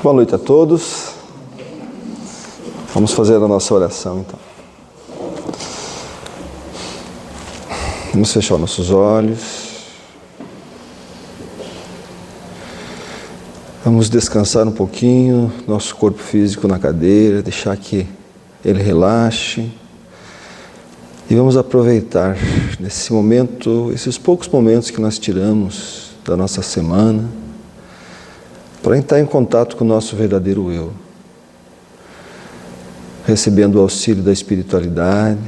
Boa noite a todos. Vamos fazer a nossa oração então. Vamos fechar nossos olhos. Vamos descansar um pouquinho nosso corpo físico na cadeira, deixar que ele relaxe. E vamos aproveitar nesse momento, esses poucos momentos que nós tiramos da nossa semana, para entrar em contato com o nosso verdadeiro eu, recebendo o auxílio da espiritualidade,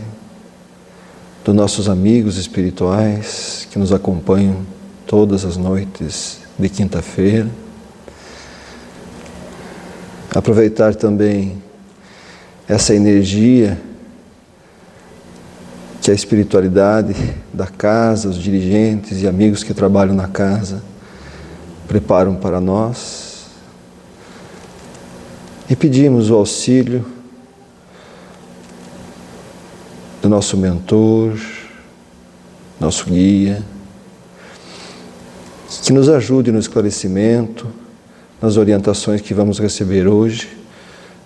dos nossos amigos espirituais que nos acompanham todas as noites de quinta-feira. Aproveitar também essa energia que a espiritualidade da casa, os dirigentes e amigos que trabalham na casa preparam para nós, e pedimos o auxílio do nosso mentor, nosso guia, que nos ajude no esclarecimento, nas orientações que vamos receber hoje,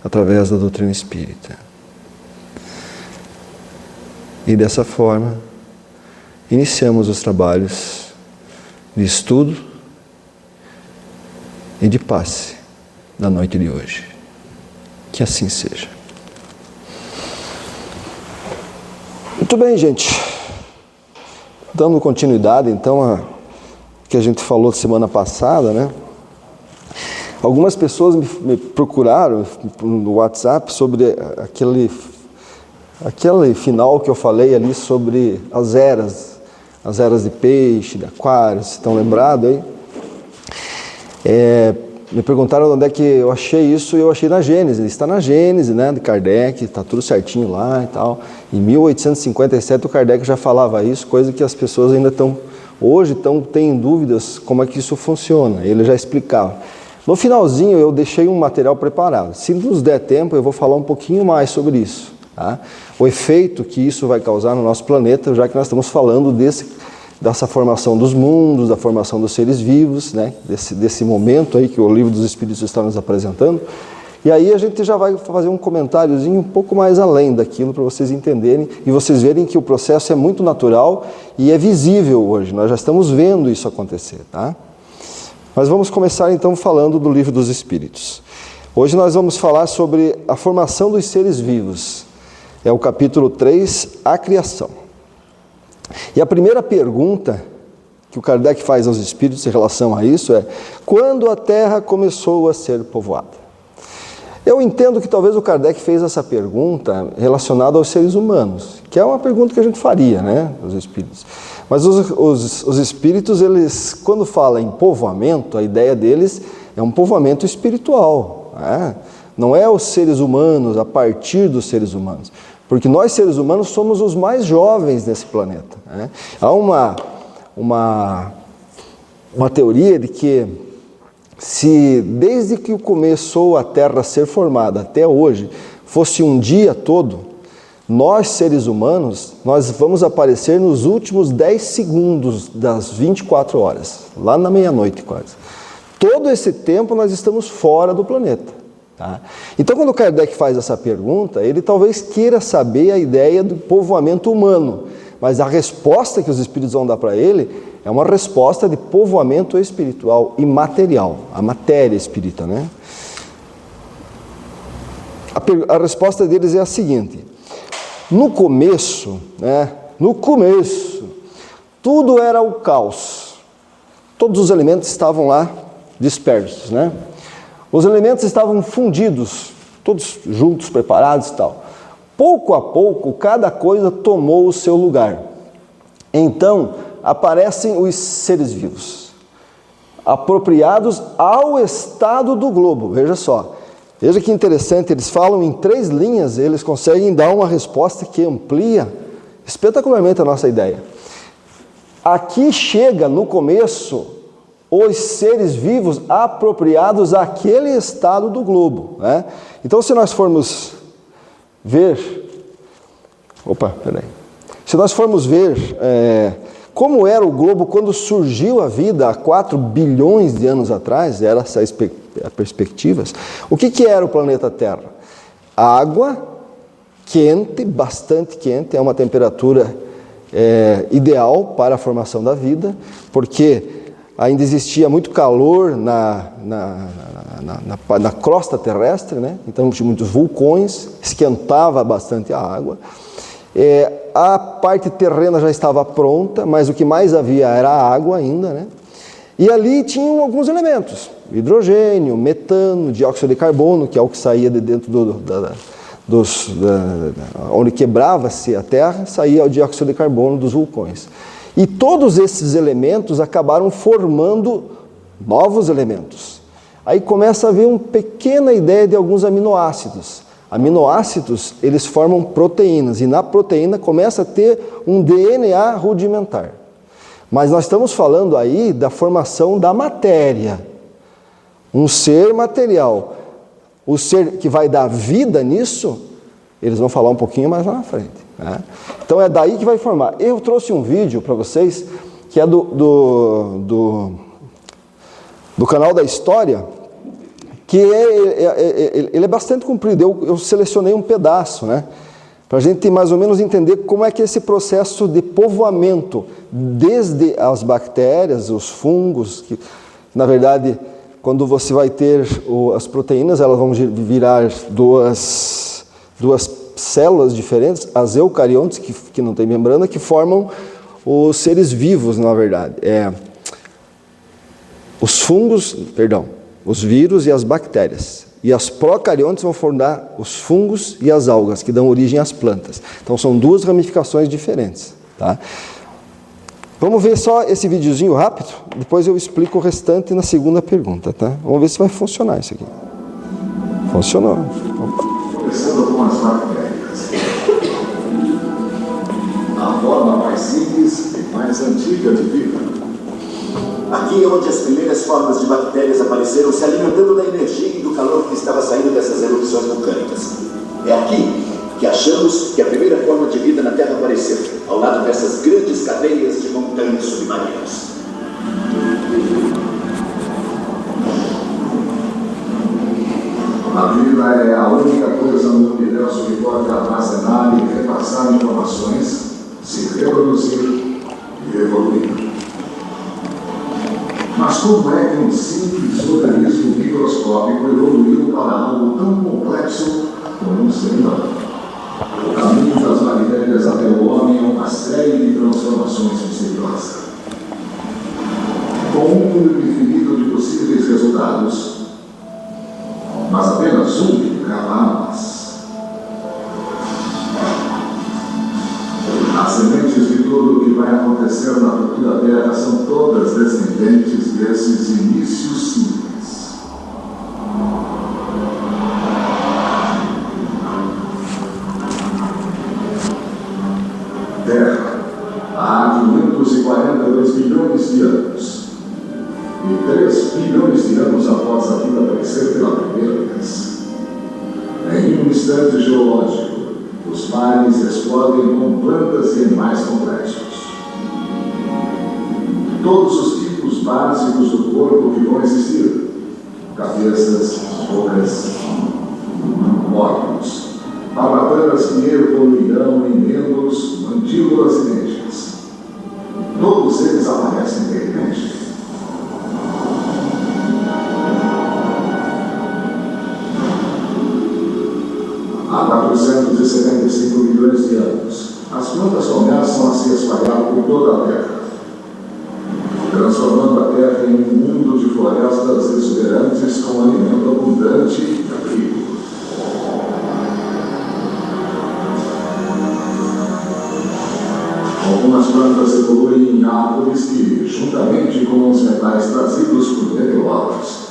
através da doutrina espírita. E dessa forma, iniciamos os trabalhos de estudo e de passe na noite de hoje. Que assim seja. Muito bem, gente. Dando continuidade, então, a que a gente falou semana passada, né? Algumas pessoas me procuraram no WhatsApp sobre aquele final que eu falei ali sobre as eras de peixe, de aquário, se estão lembrados aí? Me perguntaram onde é que eu achei isso, e eu achei na Gênese. Está na Gênese, né, de Kardec, está tudo certinho lá e tal. Em 1857 o Kardec já falava isso, coisa que as pessoas ainda têm dúvidas como é que isso funciona. Ele já explicava. No finalzinho eu deixei um material preparado. Se nos der tempo eu vou falar um pouquinho mais sobre isso, tá? O efeito que isso vai causar no nosso planeta, já que nós estamos falando dessa formação dos mundos, da formação dos seres vivos, né? Desse momento aí que o Livro dos Espíritos está nos apresentando. E aí a gente já vai fazer um comentáriozinho um pouco mais além daquilo, para vocês entenderem e vocês verem que o processo é muito natural e é visível hoje. Nós já estamos vendo isso acontecer, tá? Mas vamos começar então falando do Livro dos Espíritos. Hoje nós vamos falar sobre a formação dos seres vivos. É o capítulo 3, a criação. E a primeira pergunta que o Kardec faz aos espíritos em relação a isso é: quando a Terra começou a ser povoada? Eu entendo que talvez o Kardec fez essa pergunta relacionada aos seres humanos, que é uma pergunta que a gente faria, né, os espíritos. Mas os espíritos, eles, quando falam em povoamento, a ideia deles é um povoamento espiritual, né? Não é os seres humanos, a partir dos seres humanos. Porque nós, seres humanos, somos os mais jovens nesse planeta, né? Há uma teoria de que, se desde que começou a Terra a ser formada até hoje, fosse um dia todo, nós, seres humanos, nós vamos aparecer nos últimos 10 segundos das 24 horas, lá na meia-noite quase. Todo esse tempo nós estamos fora do planeta. Tá? Então, quando o Kardec faz essa pergunta, ele talvez queira saber a ideia do povoamento humano, mas a resposta que os espíritos vão dar para ele é uma resposta de povoamento espiritual e material, a matéria espírita, né? A resposta deles é a seguinte: no começo, tudo era o caos, todos os elementos estavam lá dispersos, né? Os elementos estavam fundidos, todos juntos, preparados e tal. Pouco a pouco, cada coisa tomou o seu lugar. Então, aparecem os seres vivos, apropriados ao estado do globo. Veja só, veja que interessante, eles falam em 3 linhas, eles conseguem dar uma resposta que amplia espetacularmente a nossa ideia. Aqui chega, no começo, os seres vivos apropriados àquele estado do globo, né? Então, se nós formos ver... Se nós formos ver como era o globo quando surgiu a vida há 4 bilhões de anos atrás, eram essas perspectivas, o que era o planeta Terra? Água quente, bastante quente, é uma temperatura ideal para a formação da vida, porque ainda existia muito calor na crosta terrestre, né? Então tinha muitos vulcões, esquentava bastante a água. A parte terrena já estava pronta, mas o que mais havia era a água ainda, né? E ali tinham alguns elementos, hidrogênio, metano, dióxido de carbono, que é o que saía de dentro onde quebrava-se a Terra, saía o dióxido de carbono dos vulcões. E todos esses elementos acabaram formando novos elementos. Aí começa a haver uma pequena ideia de alguns aminoácidos. Aminoácidos, eles formam proteínas, e na proteína começa a ter um DNA rudimentar. Mas nós estamos falando aí da formação da matéria, um ser material. O ser que vai dar vida nisso, eles vão falar um pouquinho mais lá na frente, né? Então é daí que vai formar. Eu trouxe um vídeo para vocês, que é do canal da História, que ele é bastante comprido. Eu selecionei um pedaço, né? Para a gente mais ou menos entender como é que é esse processo de povoamento, desde as bactérias, os fungos, que na verdade, quando você vai ter as proteínas, elas vão virar duas células diferentes, as eucariontes, que não tem membrana, que formam os seres vivos, na verdade. Os fungos, perdão, os vírus e as bactérias. E as procariontes vão formar os fungos e as algas, que dão origem às plantas. Então são duas ramificações diferentes, tá? Vamos ver só esse videozinho rápido, depois eu explico o restante na segunda pergunta, tá? Vamos ver se vai funcionar isso aqui. Funcionou. Começando com as bactérias. A forma mais simples e mais antiga de vida. Aqui é onde as primeiras formas de bactérias apareceram, se alimentando da energia e do calor que estava saindo dessas erupções vulcânicas. É aqui que achamos que a primeira forma de vida na Terra apareceu, ao lado dessas grandes cadeias de montanhas submarinas. A vida é a única coisa no universo que pode armazenar e repassar informações, se reproduzir e evoluir. Mas como é que um simples organismo microscópico evoluiu para algo tão complexo como um ser humano? O caminho das bactérias até o homem é uma série de transformações misteriosas. Com um número infinito de possíveis resultados, mas apenas um revela a nós. As sementes de tudo o que vai acontecer na futura Terra são todas descendentes desses inícios simples. Terra, há 542 bilhões de anos. E 3 bilhões de anos após a vida aparecer pela primeira vez. Em um instante geológico, os mares explodem com plantas e animais complexos. Todos os tipos básicos do corpo que vão existir: cabeças, bocas, órgãos, barbatanas que evoluirão em membros, mandíbulas e dentes. Todos eles aparecem de repente. Há 475 milhões de anos, as plantas começam a se espalhar por toda a Terra, transformando a Terra em um mundo de florestas exuberantes com alimento abundante e abrigo. Algumas plantas evoluem em árvores que, juntamente com os metais trazidos por meteoros,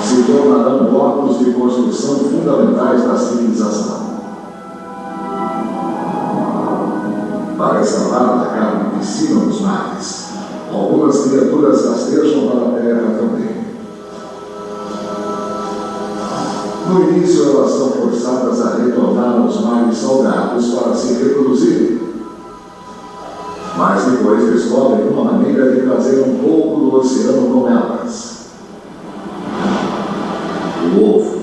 se tornarão blocos de construção fundamentais da civilização. Para escapar da carne de cima dos mares, algumas criaturas rastejam para a Terra também. No início, elas são forçadas a retornar aos mares salgados para se reproduzir, depois descobrem uma maneira de trazer um pouco do oceano com elas. O ovo.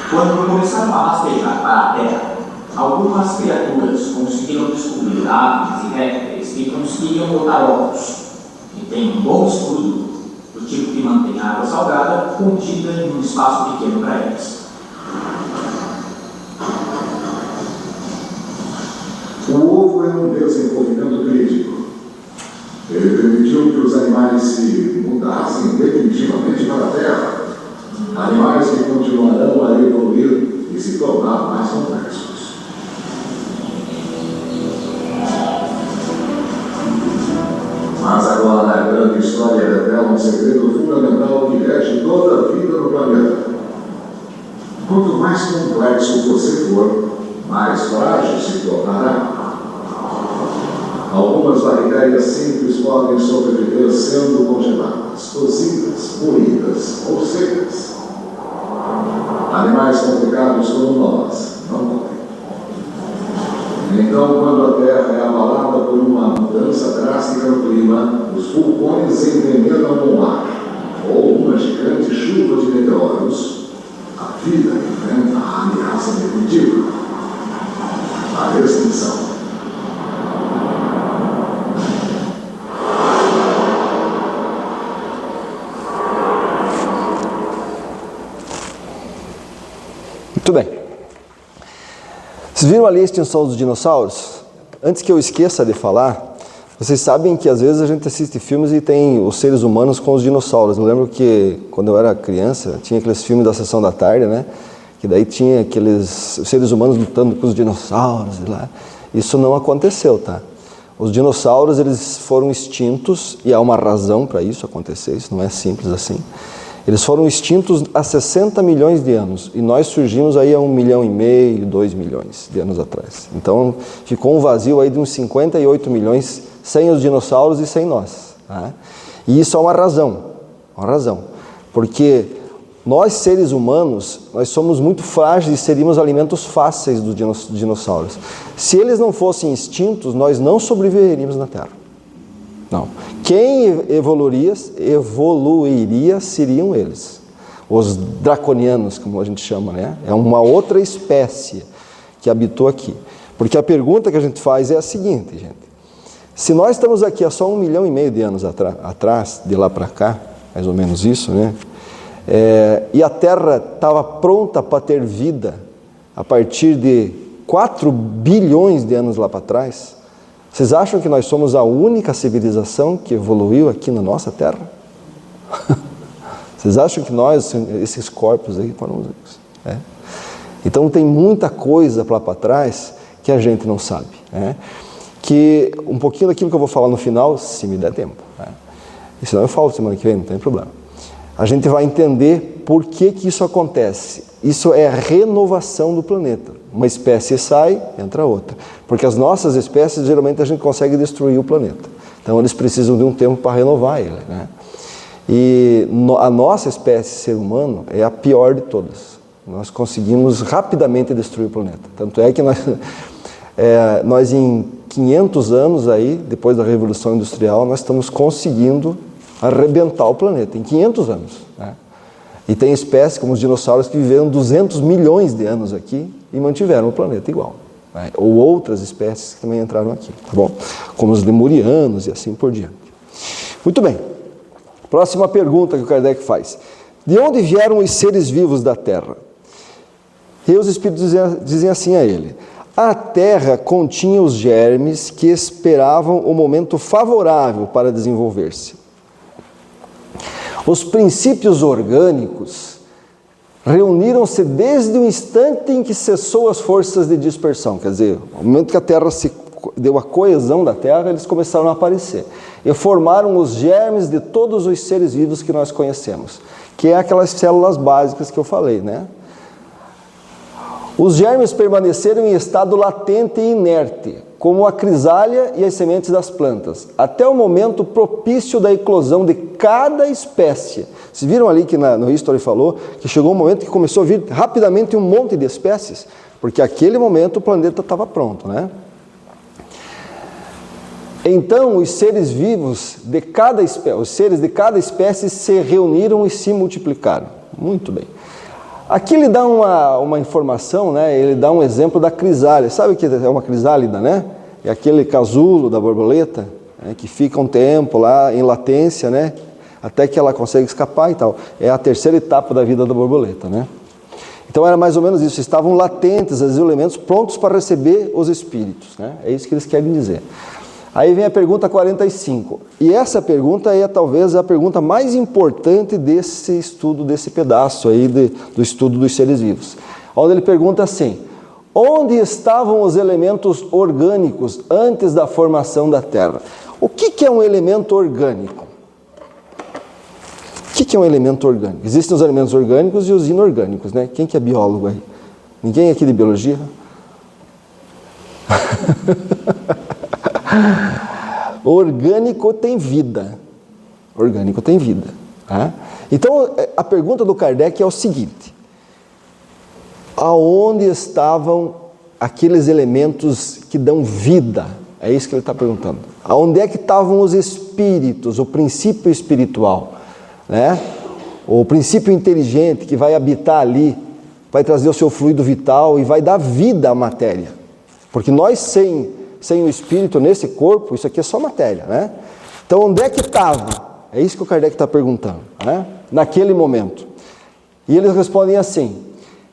Quando começaram a rastejar para a Terra, algumas criaturas conseguiram descobrir aves e répteis que conseguiam botar ovos, e têm um bom estudo, do tipo que mantém a água salgada contida em um espaço pequeno para eles. O ovo é um desenvolvimento crítico. Ele permitiu que os animais se mudassem definitivamente para a Terra. Animais que continuarão a evoluir e se tornar mais complexos. Mas agora a grande história revela um segredo fundamental que rege toda a vida no planeta. Quanto mais complexo você for, mais frágil se tornará. Algumas bactérias simples podem sobreviver sendo congeladas, cozidas, moídas ou secas. Animais complicados como nós não podem. Então, quando a Terra é abalada por uma mudança drástica no clima, os vulcões envenenam o mar, ou uma gigante chuva de meteoros, a vida enfrenta a ameaça definitiva, a extinção. Muito bem. Vocês viram ali a extinção dos dinossauros? Antes que eu esqueça de falar, vocês sabem que às vezes a gente assiste filmes e tem os seres humanos com os dinossauros. Eu lembro que quando eu era criança, tinha aqueles filmes da Sessão da Tarde, né? Que daí tinha aqueles seres humanos lutando com os dinossauros e lá. Isso não aconteceu, tá? Os dinossauros, eles foram extintos e há uma razão para isso acontecer, isso não é simples assim. Eles foram extintos há 60 milhões de anos e nós surgimos aí há 1,5 milhão, 2 milhões de anos atrás. Então ficou um vazio aí de uns 58 milhões sem os dinossauros e sem nós. Tá? E isso é uma razão, porque nós seres humanos, nós somos muito frágeis e seríamos alimentos fáceis dos dinossauros. Se eles não fossem extintos, nós não sobreviveríamos na Terra. Não. Quem evoluiria seriam eles. Os draconianos, como a gente chama, né? É uma outra espécie que habitou aqui. Porque a pergunta que a gente faz é a seguinte, gente. Se nós estamos aqui há só 1,5 milhão de anos atrás, de lá para cá, mais ou menos isso, né? E a Terra estava pronta para ter vida a partir de 4 bilhões de anos lá para trás, vocês acham que nós somos a única civilização que evoluiu aqui na nossa Terra? Vocês acham que nós, esses corpos aí, foram os únicos? Então tem muita coisa lá para trás que a gente não sabe. Que um pouquinho daquilo que eu vou falar no final, se me der tempo. E senão eu falo semana que vem, não tem problema. A gente vai entender por que isso acontece. Isso é a renovação do planeta. Uma espécie sai, entra outra. Porque as nossas espécies, geralmente, a gente consegue destruir o planeta. Então, eles precisam de um tempo para renovar ele. Né? E a nossa espécie, ser humano, é a pior de todas. Nós conseguimos rapidamente destruir o planeta. Tanto é que nós em 500 anos, aí, depois da Revolução Industrial, nós estamos conseguindo arrebentar o planeta. Em 500 anos. Né? E tem espécies como os dinossauros que viveram 200 milhões de anos aqui e mantiveram o planeta igual. Né? Ou outras espécies que também entraram aqui, tá bom? Como os lemurianos e assim por diante. Muito bem. Próxima pergunta que o Kardec faz. De onde vieram os seres vivos da Terra? E os espíritos dizem assim a ele. A Terra continha os germes que esperavam o momento favorável para desenvolver-se. Os princípios orgânicos reuniram-se desde o instante em que cessou as forças de dispersão. Quer dizer, no momento que a Terra deu a coesão da Terra, eles começaram a aparecer. E formaram os germes de todos os seres vivos que nós conhecemos, que é aquelas células básicas que eu falei, né? Os germes permaneceram em estado latente e inerte, como a crisália e as sementes das plantas, até o momento propício da eclosão de cada espécie. Vocês viram ali que no History falou que chegou um momento que começou a vir rapidamente um monte de espécies, porque naquele momento o planeta estava pronto, né? Então os seres vivos de cada espécie, os seres de cada espécie se reuniram e se multiplicaram. Muito bem. Aqui ele dá uma informação, né? Ele dá um exemplo da crisálida. Sabe o que é uma crisálida, né? É aquele casulo da borboleta, né? Que fica um tempo lá em latência, né? Até que ela consegue escapar e tal. É a terceira etapa da vida da borboleta, né? Então era mais ou menos isso. Estavam latentes os elementos prontos para receber os espíritos, né? É isso que eles querem dizer. Aí vem a pergunta 45. E essa pergunta é talvez a pergunta mais importante desse estudo, desse pedaço aí do estudo dos seres vivos. Onde ele pergunta assim: onde estavam os elementos orgânicos antes da formação da Terra? O que é um elemento orgânico? O que é um elemento orgânico? Existem os elementos orgânicos e os inorgânicos, né? Quem que é biólogo aí? Ninguém aqui de biologia? Orgânico tem vida. Orgânico tem vida. Tá? Então, a pergunta do Kardec é o seguinte: aonde estavam aqueles elementos que dão vida? É isso que ele está perguntando. Aonde é que estavam os espíritos, o princípio espiritual, né? O princípio inteligente que vai habitar ali, vai trazer o seu fluido vital e vai dar vida à matéria. Porque nós, sem o espírito nesse corpo, isso aqui é só matéria, né? Então, onde é que estava? É isso que o Kardec está perguntando, né? Naquele momento. E eles respondem assim: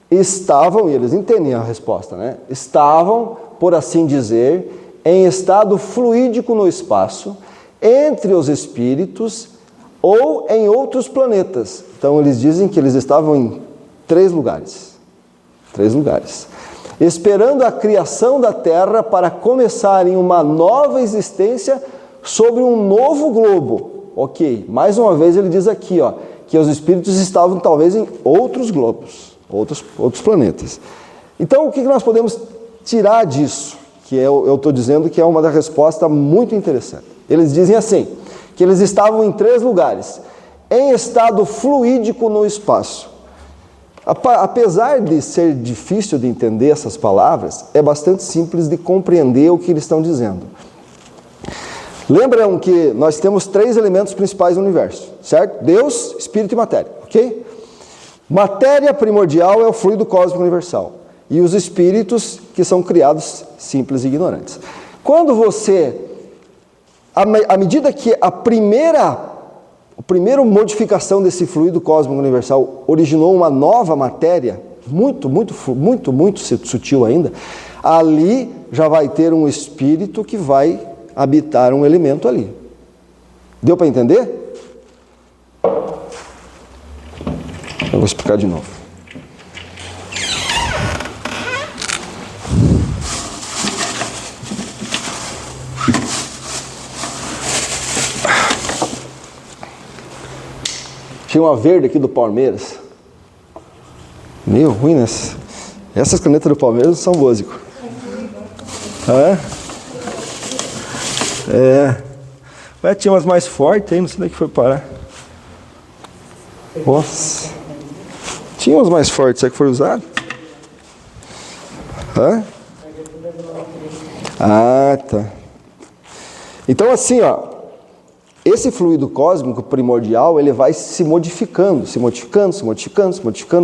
estavam, e eles entendem a resposta, né? Estavam, por assim dizer, em estado fluídico no espaço, entre os espíritos ou em outros planetas. Então, eles dizem que eles estavam em 3 lugares. 3 lugares. Esperando a criação da Terra para começarem uma nova existência sobre um novo globo. Ok, mais uma vez ele diz aqui, ó, que os espíritos estavam talvez em outros globos, outros planetas. Então, o que nós podemos tirar disso? Que eu estou dizendo que é uma resposta muito interessante. Eles dizem assim, que eles estavam em 3 lugares, em estado fluídico no espaço. Apesar de ser difícil de entender essas palavras, é bastante simples de compreender o que eles estão dizendo. Lembram que nós temos 3 elementos principais no universo, certo? Deus, Espírito e Matéria, ok? Matéria primordial é o fluido cósmico universal. E os espíritos que são criados simples e ignorantes. Quando você, à medida que a primeira modificação desse fluido cósmico universal originou uma nova matéria, muito sutil ainda, ali já vai ter um espírito que vai habitar um elemento ali. Deu para entender? Eu vou explicar de novo. Tinha uma verde aqui do Palmeiras. Meio ruim, né? Essas canetas do Palmeiras não são boas, Zico. Ué, tinha umas mais fortes aí, não sei onde é que foi parar. Nossa. Tinha umas mais fortes, será que foi usado? Ah, tá. Então assim, ó. Esse fluido cósmico primordial, ele vai se modificando,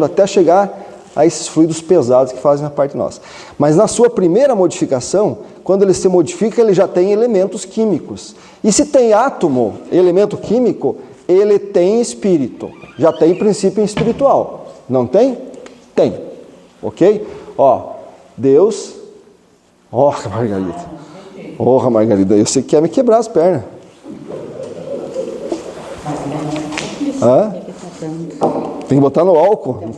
até chegar a esses fluidos pesados que fazem a parte nossa. Mas na sua primeira modificação, quando ele se modifica, ele já tem elementos químicos. E se tem átomo, elemento químico, ele tem espírito, já tem princípio espiritual. Não tem? Tem. Ok? Ó, Deus... Margarida, eu sei que quer me quebrar as pernas. Tem que botar no álcool.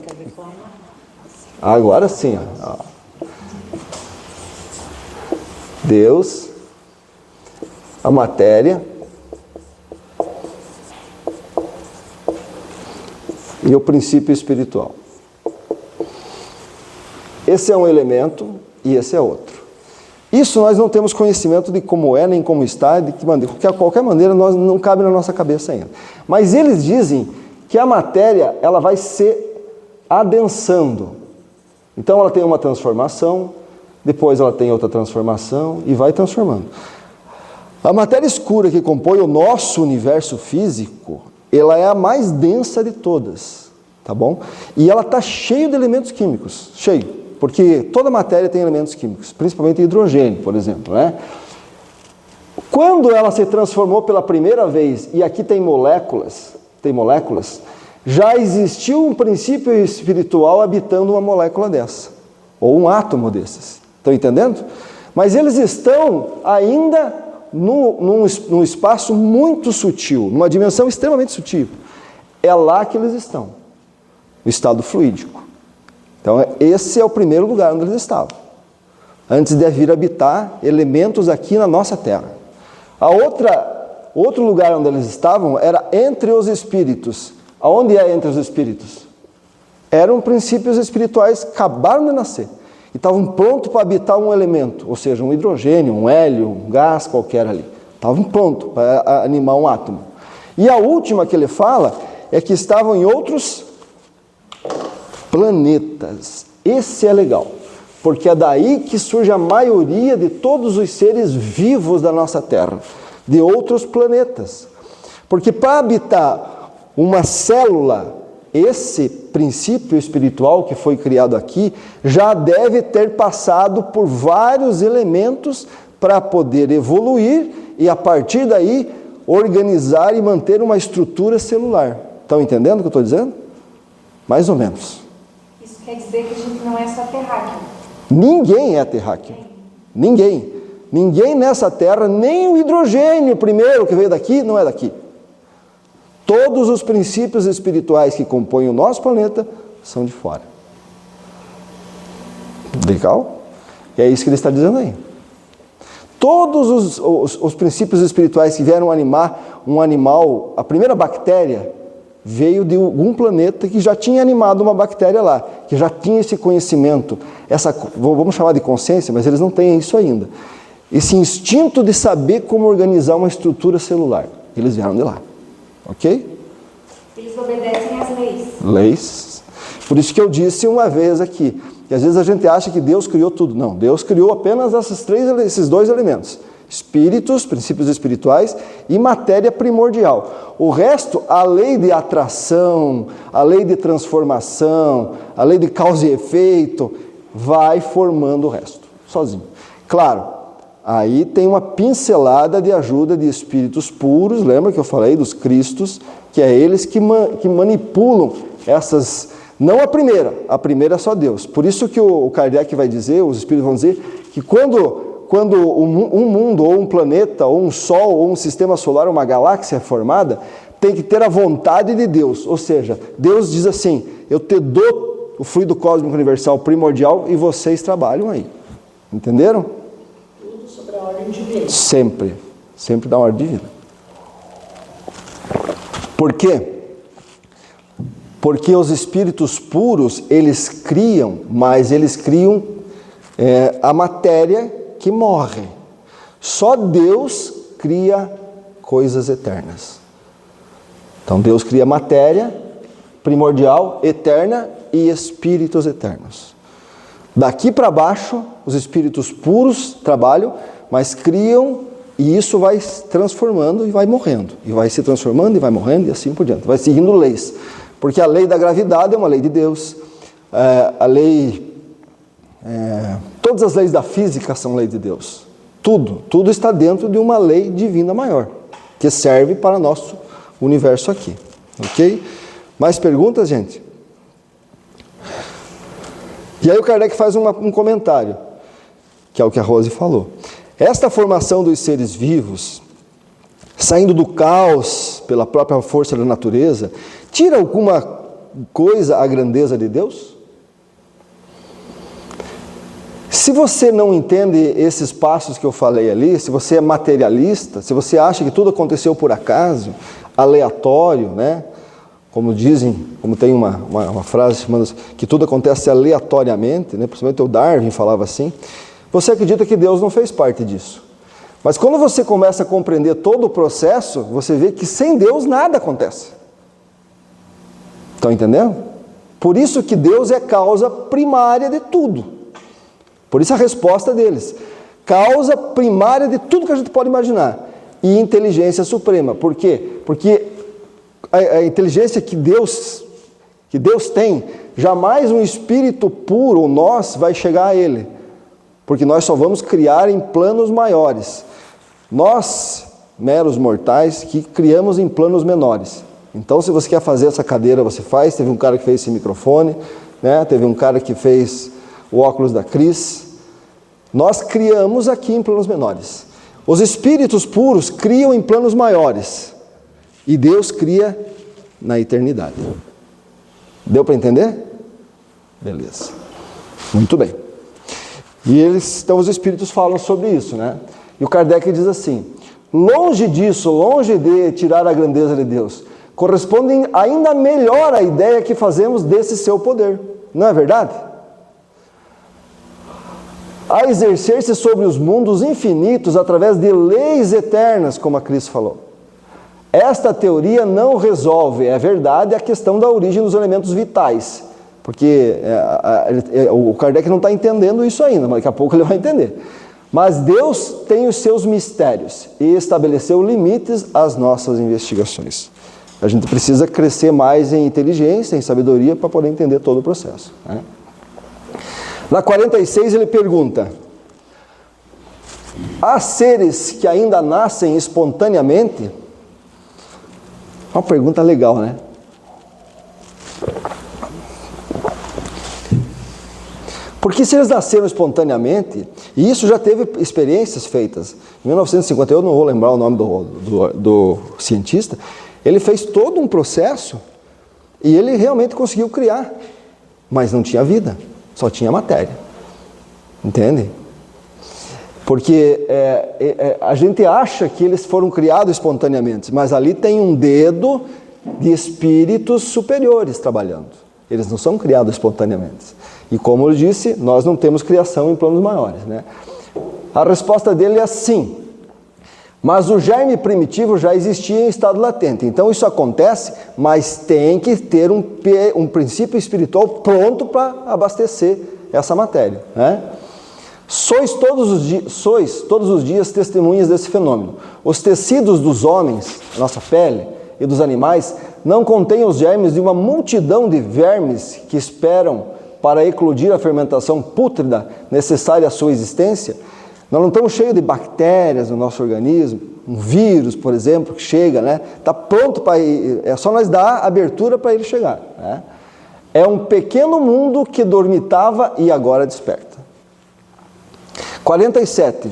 Agora sim, ó. Deus, a matéria e o princípio espiritual. Esse é um elemento e esse é outro. Isso nós não temos conhecimento de como é, nem como está, de que maneira, porque de qualquer maneira nós não cabe na nossa cabeça ainda. Mas eles dizem que a matéria ela vai se adensando. Então ela tem uma transformação, depois ela tem outra transformação e vai transformando. A matéria escura que compõe o nosso universo físico, ela é a mais densa de todas, tá bom? E ela está cheia de elementos químicos, cheio, porque toda matéria tem elementos químicos, principalmente hidrogênio, por exemplo, né? Quando ela se transformou pela primeira vez, e aqui tem moléculas, já existiu um princípio espiritual habitando uma molécula dessa, ou um átomo desses, estão entendendo? Mas eles estão ainda num espaço muito sutil, numa dimensão extremamente sutil. É lá que eles estão, no estado fluídico. Então esse é o primeiro lugar onde eles estavam, antes de vir habitar elementos aqui na nossa Terra. Outro lugar onde eles estavam era entre os espíritos. Aonde é entre os espíritos? Eram princípios espirituais que acabaram de nascer e estavam prontos para habitar um elemento, ou seja, um hidrogênio, um hélio, um gás qualquer ali. Estavam prontos para animar um átomo. E a última que ele fala é que estavam em outros planetas. Esse é legal, porque é daí que surge a maioria de todos os seres vivos da nossa Terra, de outros planetas. Porque para habitar uma célula, esse princípio espiritual que foi criado aqui já deve ter passado por vários elementos para poder evoluir e a partir daí organizar e manter uma estrutura celular. Estão entendendo o que eu estou dizendo? Mais ou menos. Isso quer dizer que a gente não é só terráqueo. Ninguém é terráqueo. Ninguém. Ninguém nessa Terra, nem o hidrogênio primeiro que veio daqui, não é daqui. Todos os princípios espirituais que compõem o nosso planeta são de fora. Legal? E é isso que ele está dizendo aí. Todos os princípios espirituais que vieram animar um animal, a primeira bactéria veio de algum planeta que já tinha animado uma bactéria lá, que já tinha esse conhecimento, vamos chamar de consciência, mas eles não têm isso ainda. Esse instinto de saber como organizar uma estrutura celular. Eles vieram de lá. Ok? Eles obedecem às leis. Leis. Por isso que eu disse uma vez aqui, que às vezes a gente acha que Deus criou tudo. Não, Deus criou apenas esses dois elementos. Espíritos, princípios espirituais e matéria primordial. O resto, a lei de atração, a lei de transformação, a lei de causa e efeito, vai formando o resto, sozinho. Claro, aí tem uma pincelada de ajuda de espíritos puros, lembra que eu falei dos cristos, que é eles que manipulam essas... Não a primeira é só Deus. Por isso que o Kardec vai dizer, os espíritos vão dizer, que quando um mundo, ou um planeta, ou um sol, ou um sistema solar, uma galáxia é formada, tem que ter a vontade de Deus. Ou seja, Deus diz assim, eu te dou o fluido cósmico universal primordial e vocês trabalham aí. Entenderam? Tudo sobre a ordem divina. Sempre da ordem divina. Por quê? Porque os espíritos puros, eles criam, mas eles criam a matéria que morre. Só Deus cria coisas eternas. Então Deus cria matéria primordial, eterna e espíritos eternos. Daqui para baixo, os espíritos puros trabalham, mas criam, e isso vai se transformando e vai morrendo. E vai se transformando e vai morrendo e assim por diante. Vai seguindo leis. Porque a lei da gravidade é uma lei de Deus. Todas as leis da física são lei de Deus. Tudo está dentro de uma lei divina maior, que serve para nosso universo aqui. Ok? Mais perguntas, gente? E aí o Kardec faz um comentário, que é o que a Rose falou. Esta formação dos seres vivos, saindo do caos pela própria força da natureza, tira alguma coisa a grandeza de Deus? Se você não entende esses passos que eu falei ali, se você é materialista, se você acha que tudo aconteceu por acaso, aleatório, né? Como dizem, como tem uma frase chamando que tudo acontece aleatoriamente, né? Principalmente o Darwin falava assim, você acredita que Deus não fez parte disso. Mas quando você começa a compreender todo o processo, você vê que sem Deus nada acontece. Estão entendendo? Por isso que Deus é causa primária de tudo. Por isso a resposta deles. Causa primária de tudo que a gente pode imaginar. e inteligência suprema. Por quê? Porque a inteligência que Deus tem, jamais um espírito puro, nós, vai chegar a ele. Porque nós só vamos criar em planos maiores. Nós, meros mortais, que criamos em planos menores. Então, se você quer fazer essa cadeira, você faz. Teve um cara que fez esse microfone, né? Teve um cara que fez o óculos da Cris. Nós criamos aqui em planos menores. Os espíritos puros criam em planos maiores. E Deus cria na eternidade. Deu para entender? Beleza. Muito bem. E então os espíritos falam sobre isso, né? E o Kardec diz assim: longe disso, longe de tirar a grandeza de Deus, correspondem ainda melhor à ideia que fazemos desse seu poder. Não é verdade? A exercer-se sobre os mundos infinitos através de leis eternas, como a Cris falou. Esta teoria não resolve, é verdade, a questão da origem dos elementos vitais, porque o Kardec não está entendendo isso ainda, mas daqui a pouco ele vai entender. Mas Deus tem os seus mistérios e estabeleceu limites às nossas investigações. A gente precisa crescer mais em inteligência, em sabedoria, para poder entender todo o processo, né? Na 46 ele pergunta: há seres que ainda nascem espontaneamente? Uma pergunta legal, né? Porque se eles nasceram espontaneamente, e isso já teve experiências feitas, em 1950, eu não vou lembrar o nome do cientista, ele fez todo um processo e ele realmente conseguiu criar, mas não tinha vida, só tinha matéria. Entende? Porque a gente acha que eles foram criados espontaneamente, mas ali tem um dedo de espíritos superiores trabalhando. Eles não são criados espontaneamente. E como eu disse, nós não temos criação em planos maiores, né? A resposta dele é sim. Mas o germe primitivo já existia em estado latente. Então isso acontece, mas tem que ter um princípio espiritual pronto para abastecer essa matéria, né? Sois todos os dias testemunhas desse fenômeno. Os tecidos dos homens, nossa pele, e dos animais, não contêm os germes de uma multidão de vermes que esperam para eclodir a fermentação pútrida necessária à sua existência. Nós não estamos cheios de bactérias no nosso organismo, um vírus, por exemplo, que chega, né? Está pronto para ir, é só nós dar abertura para ele chegar, né? É um pequeno mundo que dormitava e agora desperta. 47.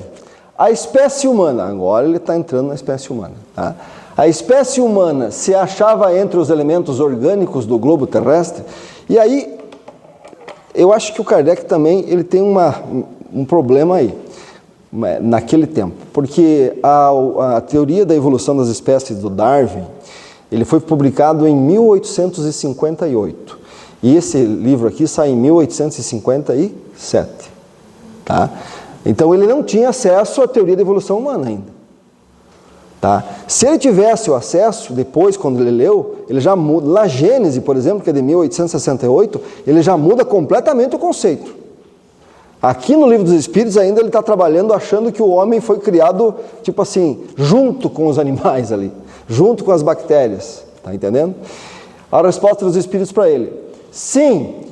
A espécie humana, agora ele está entrando na espécie humana, tá? A espécie humana se achava entre os elementos orgânicos do globo terrestre, e aí eu acho que o Kardec também ele tem um problema aí, naquele tempo, porque a teoria da evolução das espécies do Darwin, ele foi publicado em 1858, e esse livro aqui sai em 1857, tá? Então ele não tinha acesso à teoria da evolução humana ainda, tá? Se ele tivesse o acesso, depois quando ele leu, ele já muda, lá Gênesis, por exemplo, que é de 1868, ele já muda completamente o conceito. Aqui no Livro dos Espíritos ainda ele está trabalhando achando que o homem foi criado, tipo assim, junto com os animais ali, junto com as bactérias, tá entendendo? A resposta dos Espíritos para ele: sim,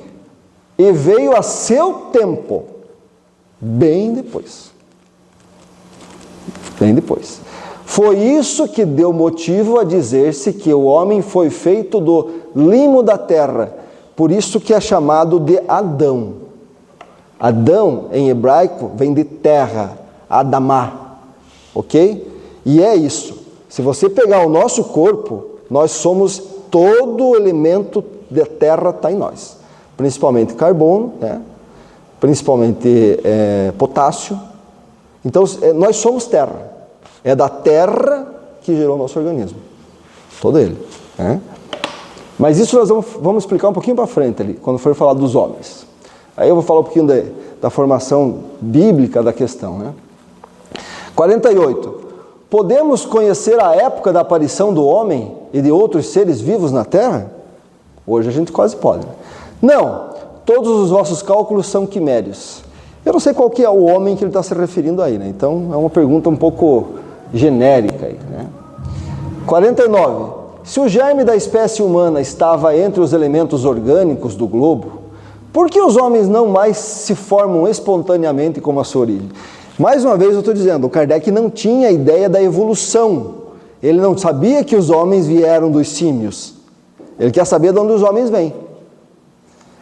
e veio a seu tempo, bem depois. Bem depois. Foi isso que deu motivo a dizer-se que o homem foi feito do limo da terra, por isso que é chamado de Adão. Adão, em hebraico, vem de terra, Adamá, ok? E é isso. Se você pegar o nosso corpo, nós somos todo o elemento da terra está em nós. Principalmente carbono, né? Principalmente potássio. Então, nós somos terra. É da terra que gerou o nosso organismo. Todo ele, né? Mas isso nós vamos explicar um pouquinho para frente ali, quando for falar dos homens. Aí eu vou falar um pouquinho da formação bíblica da questão, né? 48. Podemos conhecer a época da aparição do homem e de outros seres vivos na Terra? Hoje a gente quase pode. Não, todos os vossos cálculos são quimérios. Eu não sei qual que é o homem que ele está se referindo aí, né? Então é uma pergunta um pouco genérica aí, né? 49. Se o germe da espécie humana estava entre os elementos orgânicos do globo, por que os homens não mais se formam espontaneamente como a sua origem? Mais uma vez eu estou dizendo, o Kardec não tinha ideia da evolução. Ele não sabia que os homens vieram dos símios. Ele quer saber de onde os homens vêm.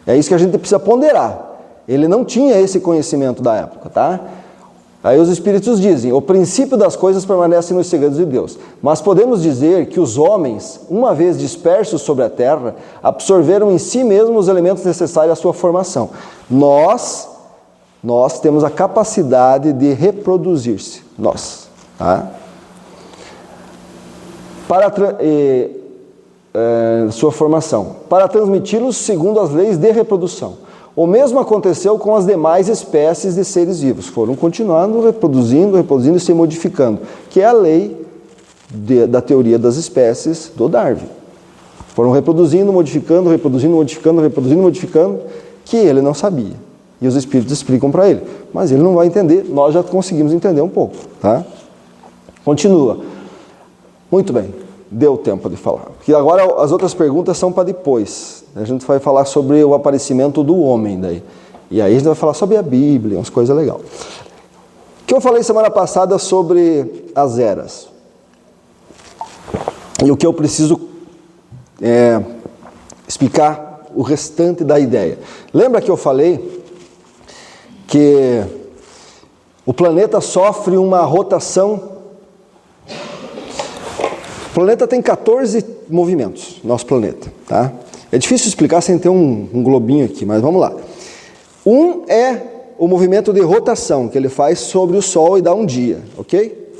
É isso que a gente precisa ponderar. Ele não tinha esse conhecimento da época, tá? Aí os espíritos dizem, o princípio das coisas permanece nos segredos de Deus. Mas podemos dizer que os homens, uma vez dispersos sobre a terra, absorveram em si mesmos os elementos necessários à sua formação. Nós temos a capacidade de reproduzir-se. Nós, tá? Para sua formação, para transmiti-los segundo as leis de reprodução. O mesmo aconteceu com as demais espécies de seres vivos. Foram continuando, reproduzindo e se modificando, que é a lei da teoria das espécies do Darwin. Foram reproduzindo, modificando, que ele não sabia. E os espíritos explicam para ele. Mas ele não vai entender, nós já conseguimos entender um pouco, tá? Continua. Muito bem. Deu tempo de falar. Porque agora as outras perguntas são para depois. A gente vai falar sobre o aparecimento do homem daí. E aí a gente vai falar sobre a Bíblia, umas coisas legais. O que eu falei semana passada sobre as eras. E o que eu preciso explicar o restante da ideia. Lembra que eu falei que o planeta sofre uma rotação. O planeta tem 14 movimentos, nosso planeta, tá? É difícil explicar sem ter um globinho aqui, mas vamos lá. Um é o movimento de rotação, que ele faz sobre o Sol e dá um dia, ok?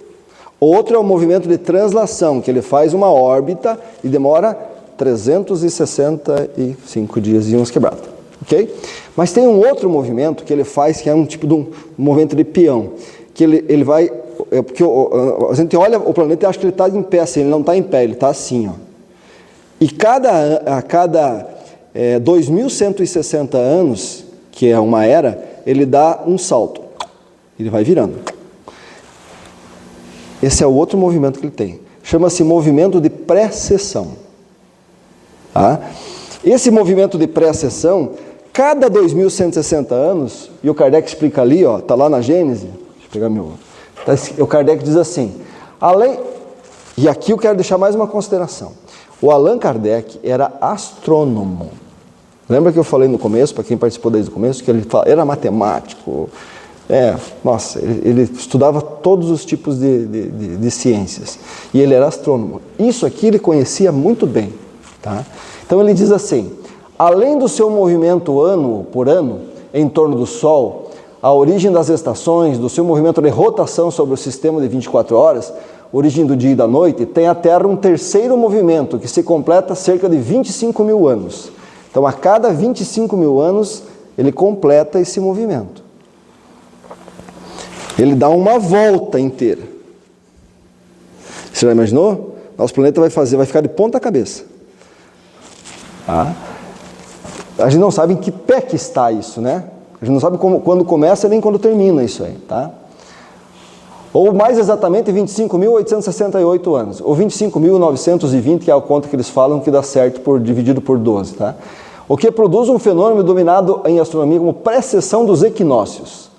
Outro é o movimento de translação, que ele faz uma órbita e demora 365 dias e uns quebrados, ok? Mas tem um outro movimento que ele faz, que é um tipo de um movimento de peão, que ele vai... porque a gente olha o planeta e acha que ele está em pé, assim, ele não está em pé, ele está assim, ó. E a cada 2.160 anos, que é uma era, ele dá um salto, ele vai virando. Esse é o outro movimento que ele tem, chama-se movimento de precessão. Tá? Esse movimento de precessão, cada 2.160 anos, e o Kardec explica ali, ó, está lá na Gênese, deixa eu pegar meu... O Kardec diz assim, e aqui eu quero deixar mais uma consideração. O Allan Kardec era astrônomo. Lembra que eu falei no começo, para quem participou desde o começo, que ele era matemático? Ele estudava todos os tipos de ciências. E ele era astrônomo. Isso aqui ele conhecia muito bem. Tá? Então ele diz assim, além do seu movimento ano por ano, em torno do Sol, a origem das estações, do seu movimento de rotação sobre o sistema de 24 horas, origem do dia e da noite, tem a Terra um terceiro movimento, que se completa cerca de 25 mil anos. Então, a cada 25 mil anos, ele completa esse movimento. Ele dá uma volta inteira. Você já imaginou? Nosso planeta vai ficar de ponta cabeça. Tá? A gente não sabe em que pé que está isso, né? A gente não sabe quando começa nem quando termina isso aí, tá? Ou mais exatamente 25.868 anos, ou 25.920, que é a conta que eles falam que dá certo dividido por 12, tá? O que produz um fenômeno dominado em astronomia como precessão dos equinócios.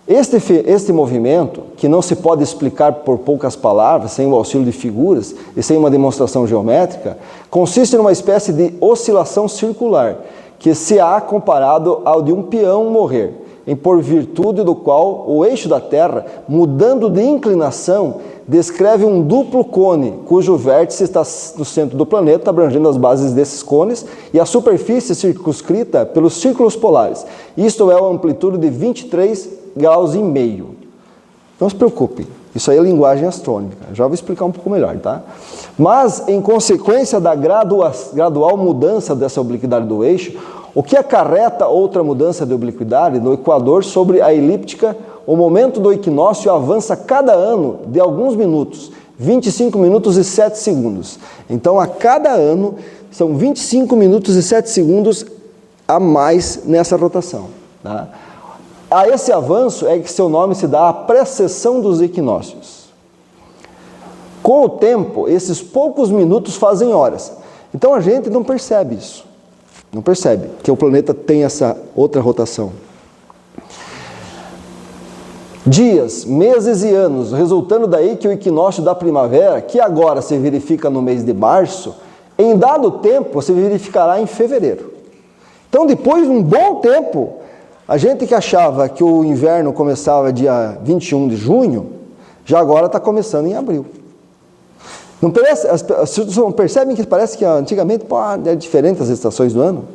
Este movimento, que não se pode explicar por poucas palavras, sem o auxílio de figuras e sem uma demonstração geométrica, consiste numa espécie de oscilação circular, que se há comparado ao de um peão morrer, em por virtude do qual o eixo da Terra, mudando de inclinação, descreve um duplo cone, cujo vértice está no centro do planeta, abrangendo as bases desses cones, e a superfície circunscrita pelos círculos polares. Isto é a amplitude de 23,5 graus. Não se preocupem, isso aí é linguagem astrônica, já vou explicar um pouco melhor, tá? Mas, em consequência da gradual mudança dessa obliquidade do eixo, o que acarreta outra mudança de obliquidade no equador sobre a elíptica, o momento do equinócio avança cada ano de alguns minutos, 25 minutos e 7 segundos. Então, a cada ano, são 25 minutos e 7 segundos a mais nessa rotação. Tá? A esse avanço é que seu nome se dá a precessão dos equinócios. Com o tempo, esses poucos minutos fazem horas. Então a gente não percebe isso. Não percebe que o planeta tem essa outra rotação. Dias, meses e anos, resultando daí que o equinócio da primavera, que agora se verifica no mês de março, em dado tempo se verificará em fevereiro. Então, depois de um bom tempo, a gente que achava que o inverno começava dia 21 de junho, já agora está começando em abril. Não parece, as pessoas não percebem que parece que antigamente é diferente as estações do ano?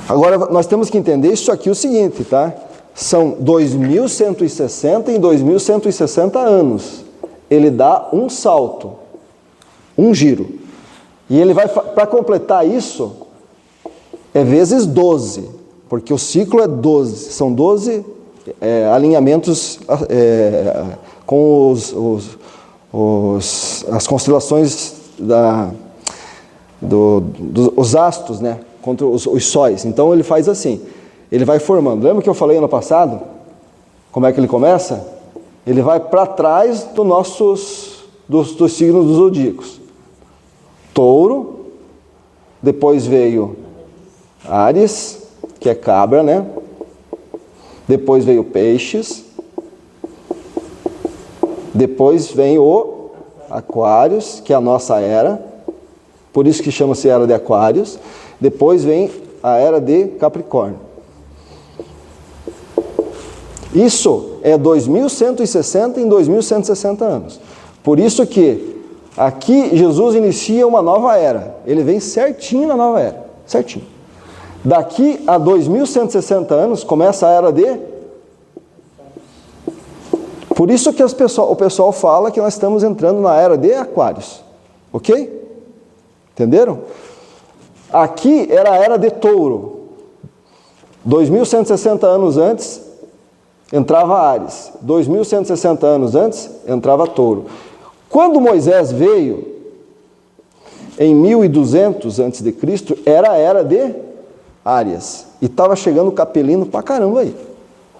Agora, nós temos que entender isso aqui o seguinte, tá? São 2.160 em 2.160 anos. Ele dá um salto, um giro. E ele vai, para completar isso, é vezes 12, porque o ciclo é 12, são 12 alinhamentos com as constelações dos astros, né? Contra os sóis. Então ele faz assim, ele vai formando. Lembra que eu falei ano passado? Como é que ele começa? Ele vai para trás dos signos dos zodíacos. Touro, depois veio Áries, que é cabra, né? Depois veio Peixes, depois vem o Aquários, que é a nossa era, por isso que chama-se era de Aquários. Depois vem a era de Capricórnio. Isso é 2.160 em 2.160 anos. Por isso que aqui Jesus inicia uma nova era. Ele vem certinho na nova era, certinho. Daqui a 2.160 anos começa a era de... Por isso que o pessoal fala que nós estamos entrando na era de Aquários. Ok? Entenderam? Aqui era a era de Touro. 2.160 anos antes, entrava Áries. 2.160 anos antes, entrava Touro. Quando Moisés veio, em 1200 a.C., era a era de Áries. E estava chegando capelino pra caramba aí.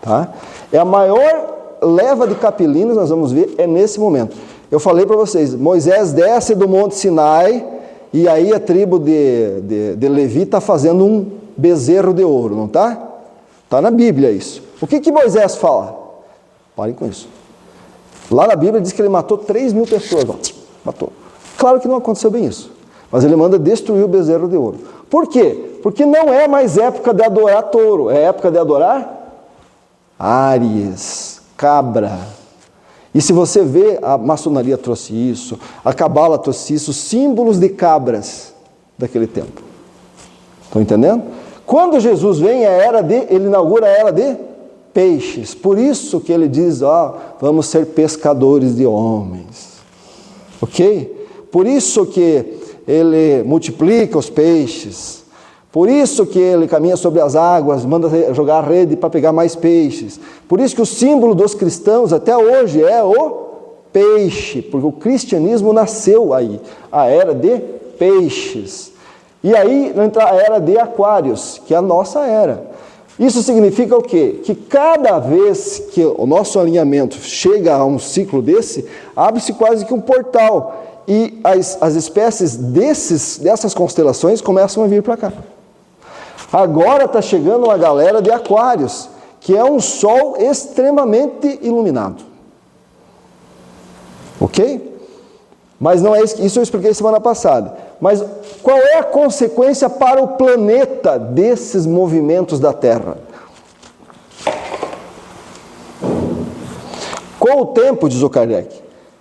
Tá? É a maior leva de capelinos, nós vamos ver, é nesse momento. Eu falei para vocês, Moisés desce do Monte Sinai, e aí a tribo de Levi está fazendo um bezerro de ouro, não está? Está na Bíblia isso. O que Moisés fala? Parem com isso. Lá na Bíblia diz que ele matou 3.000 pessoas. Matou. Claro que não aconteceu bem isso. Mas ele manda destruir o bezerro de ouro. Por quê? Porque não é mais época de adorar touro. É época de adorar Áries, cabra. E se você vê, a maçonaria trouxe isso, a cabala trouxe isso, símbolos de cabras daquele tempo. Estão entendendo? Quando Jesus vem, ele inaugura a era de peixes. Por isso que ele diz, vamos ser pescadores de homens. Ok? Por isso que ele multiplica os peixes. Por isso que ele caminha sobre as águas, manda jogar a rede para pegar mais peixes. Por isso que o símbolo dos cristãos até hoje é o peixe, porque o cristianismo nasceu aí, a era de peixes. E aí entra a era de Aquários, que é a nossa era. Isso significa o quê? Que cada vez que o nosso alinhamento chega a um ciclo desse, abre-se quase que um portal. E as espécies dessas constelações começam a vir para cá. Agora está chegando uma galera de Aquários, que é um sol extremamente iluminado. Ok? Mas não é isso eu expliquei semana passada. Mas qual é a consequência para o planeta desses movimentos da Terra? Com o tempo, diz o Kardec,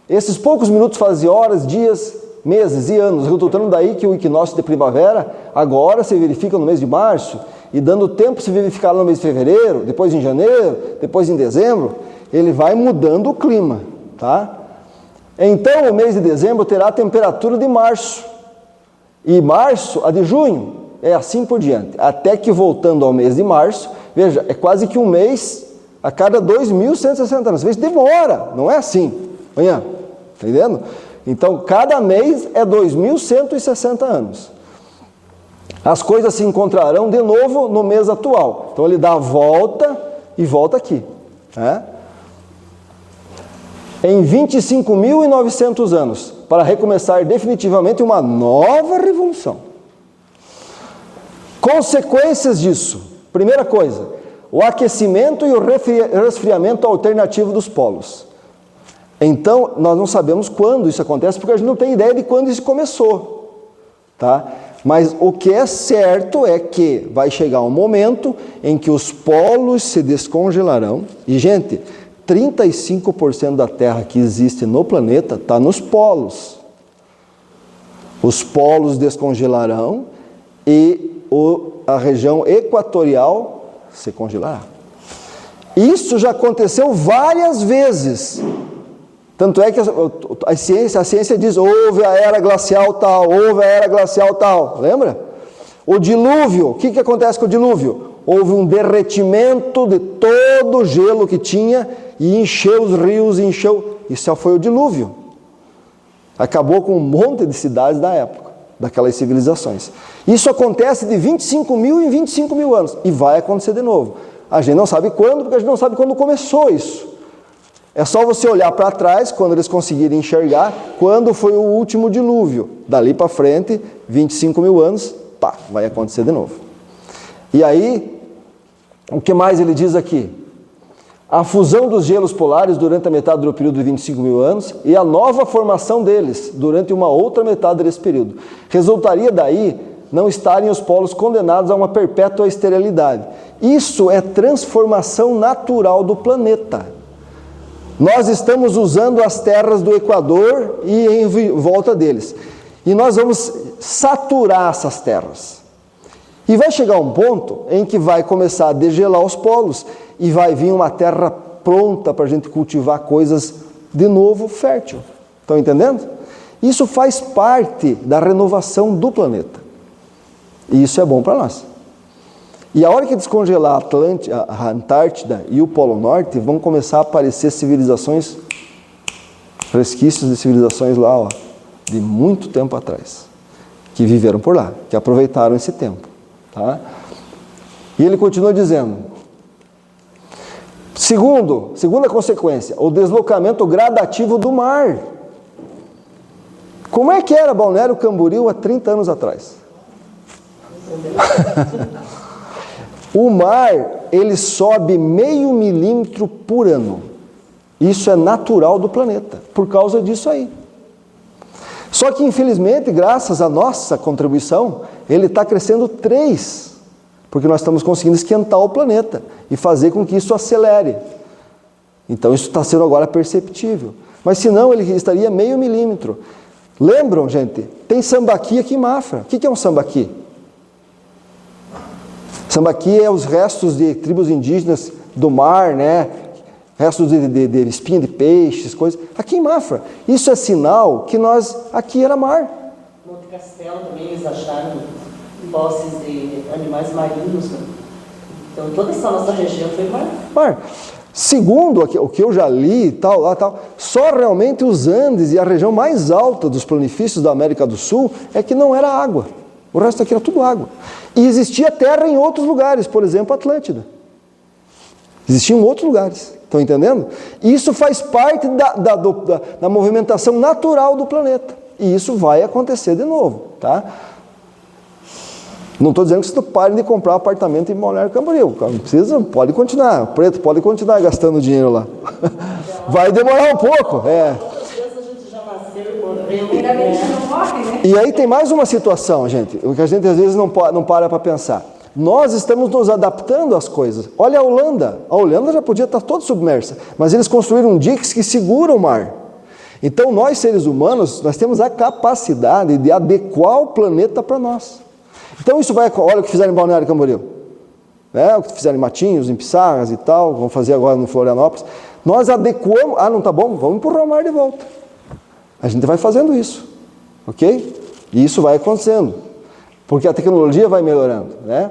esses poucos minutos fazem horas, dias, meses e anos, resultando daí que o equinócio de primavera agora se verifica no mês de março, e dando tempo se verificar no mês de fevereiro, depois em janeiro, depois em dezembro, ele vai mudando o clima, tá? Então o mês de dezembro terá a temperatura de março, e março a de junho, é assim por diante, até que voltando ao mês de março, veja, é quase que um mês a cada 2.160 anos, às vezes demora, não é assim, amanhã, tá entendendo? Então, cada mês é 2.160 anos. As coisas se encontrarão de novo no mês atual. Então, ele dá a volta e volta aqui. Né? em 25.900 anos, para recomeçar definitivamente uma nova revolução. Consequências disso. Primeira coisa, o aquecimento e o resfriamento alternativo dos polos. Então, nós não sabemos quando isso acontece, porque a gente não tem ideia de quando isso começou. Tá? Mas o que é certo é que vai chegar um momento em que os polos se descongelarão. E, gente, 35% da Terra que existe no planeta está nos polos. Os polos descongelarão e a região equatorial se congelará. Isso já aconteceu várias vezes. Tanto é que a ciência diz, houve a era glacial tal, houve a era glacial tal, lembra? O dilúvio, o que acontece com o dilúvio? Houve um derretimento de todo o gelo que tinha e encheu os rios, isso já foi o dilúvio. Acabou com um monte de cidades da época, daquelas civilizações. Isso acontece de 25 mil em 25 mil anos e vai acontecer de novo. A gente não sabe quando, porque a gente não sabe quando começou isso. É só você olhar para trás, quando eles conseguirem enxergar, quando foi o último dilúvio. Dali para frente, 25 mil anos, pá, vai acontecer de novo. E aí, o que mais ele diz aqui? A fusão dos gelos polares durante a metade do período de 25 mil anos e a nova formação deles durante uma outra metade desse período. Resultaria daí não estarem os polos condenados a uma perpétua esterilidade. Isso é transformação natural do planeta. Nós estamos usando as terras do Equador e em volta deles. E nós vamos saturar essas terras. E vai chegar um ponto em que vai começar a degelar os polos e vai vir uma terra pronta para a gente cultivar coisas de novo fértil. Estão entendendo? Isso faz parte da renovação do planeta. E isso é bom para nós. E a hora que descongelar a Antártida e o Polo Norte, vão começar a aparecer civilizações, resquícios de civilizações lá, ó, de muito tempo atrás, que viveram por lá, que aproveitaram esse tempo. Tá? E ele continua dizendo, segunda consequência, o deslocamento gradativo do mar. Como é que era Balneário Camboriú há 30 anos atrás? O mar, ele sobe 0,5 milímetro por ano. Isso é natural do planeta, por causa disso aí. Só que, infelizmente, graças à nossa contribuição, ele está crescendo 3, porque nós estamos conseguindo esquentar o planeta e fazer com que isso acelere. Então, isso está sendo agora perceptível. Mas, se não, ele estaria 0,5 milímetro. Lembram, gente? Tem sambaqui aqui em Mafra. O que é um sambaqui? Sambaqui é os restos de tribos indígenas do mar, né? Restos de espinha de peixes, coisas. Aqui em Mafra. Isso é sinal que aqui era mar. Monte Castelo também eles acharam fósseis de animais marinhos. Né? Então toda essa nossa região foi mar. Segundo o que eu já li, só realmente os Andes e a região mais alta dos planifícios da América do Sul é que não era água. O resto aqui era tudo água. E existia terra em outros lugares, por exemplo, Atlântida. Existiam outros lugares, estão entendendo? E isso faz parte da movimentação natural do planeta. E isso vai acontecer de novo, tá? Não estou dizendo que vocês parem de comprar apartamento em Balneário Camboriú. Não precisa, pode continuar. O preto pode continuar gastando dinheiro lá. Vai demorar um pouco, E aí tem mais uma situação, gente, o que a gente às vezes não para pensar. Nós estamos nos adaptando às coisas. Olha a Holanda já podia estar toda submersa, mas eles construíram diques que seguram o mar. Então nós, seres humanos, nós temos a capacidade de adequar o planeta para nós. Então isso olha o que fizeram em Balneário Camboriú. O que fizeram em Matinhos, em Pissarras e tal, vão fazer agora no Florianópolis. Nós adequamos, não está bom, vamos empurrar o mar de volta. A gente vai fazendo isso, ok? E isso vai acontecendo, porque a tecnologia vai melhorando, né?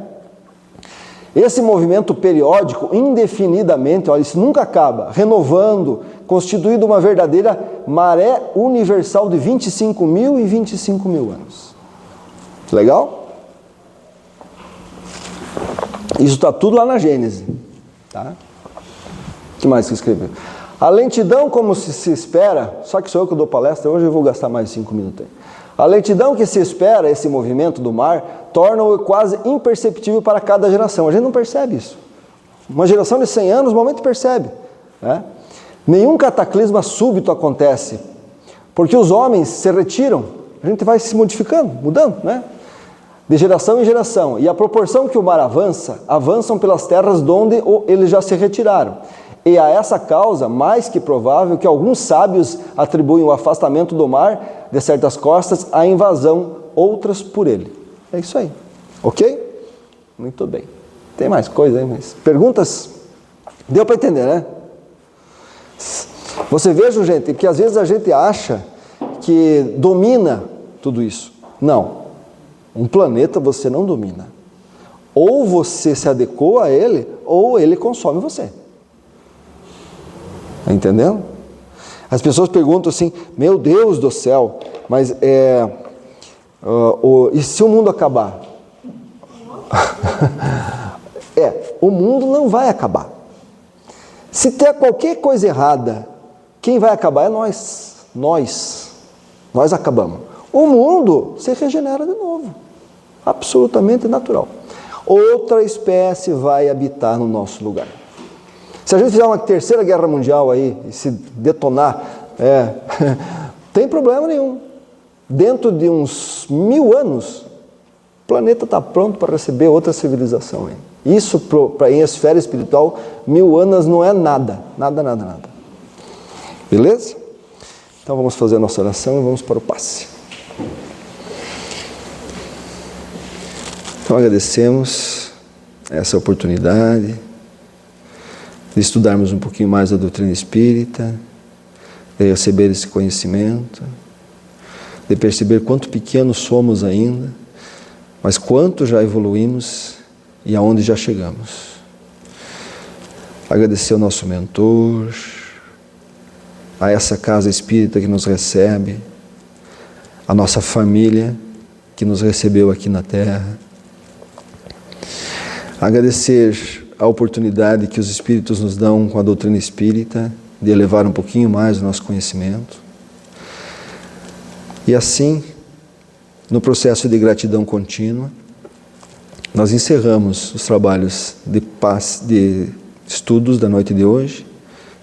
Esse movimento periódico, indefinidamente, olha, isso nunca acaba, renovando, constituindo uma verdadeira maré universal de 25 mil e 25 mil anos. Legal? Isso está tudo lá na Gênese, tá? O que mais que escreveu? A lentidão como se espera, só que sou eu que dou palestra, hoje eu vou gastar mais 5 minutos aí. A lentidão que se espera, esse movimento do mar, torna-o quase imperceptível para cada geração. A gente não percebe isso. Uma geração de 100 anos, normalmente percebe. Né? Nenhum cataclisma súbito acontece, porque os homens se retiram, a gente vai se modificando, mudando, né? De geração em geração. E a proporção que o mar avança, avançam pelas terras de onde eles já se retiraram. E a essa causa, mais que provável, que alguns sábios atribuem o afastamento do mar de certas costas à invasão, outras por ele. É isso aí. Ok? Muito bem. Tem mais coisa aí, mas... Perguntas? Deu para entender, né? Você veja, gente, que às vezes a gente acha que domina tudo isso. Não. Um planeta você não domina. Ou você se adequou a ele, ou ele consome você. Está entendendo? As pessoas perguntam assim, meu Deus do céu, mas e se o mundo acabar? O mundo não vai acabar. Se der qualquer coisa errada, quem vai acabar é nós. Nós acabamos. O mundo se regenera de novo. Absolutamente natural. Outra espécie vai habitar no nosso lugar. Se a gente fizer uma terceira guerra mundial aí, e se detonar, tem problema nenhum. Dentro de uns 1000 anos, o planeta está pronto para receber outra civilização. Hein? Isso, em esfera espiritual, 1000 anos não é nada. Nada. Beleza? Então vamos fazer a nossa oração e vamos para o passe. Então agradecemos essa oportunidade de estudarmos um pouquinho mais a doutrina espírita, de receber esse conhecimento, de perceber quanto pequenos somos ainda, mas quanto já evoluímos e aonde já chegamos. Agradecer ao nosso mentor, a essa casa espírita que nos recebe, a nossa família que nos recebeu aqui na Terra. Agradecer a oportunidade que os Espíritos nos dão com a doutrina espírita, de elevar um pouquinho mais o nosso conhecimento. E assim, no processo de gratidão contínua, nós encerramos os trabalhos de estudos da noite de hoje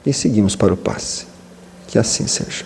e seguimos para o passe. Que assim seja.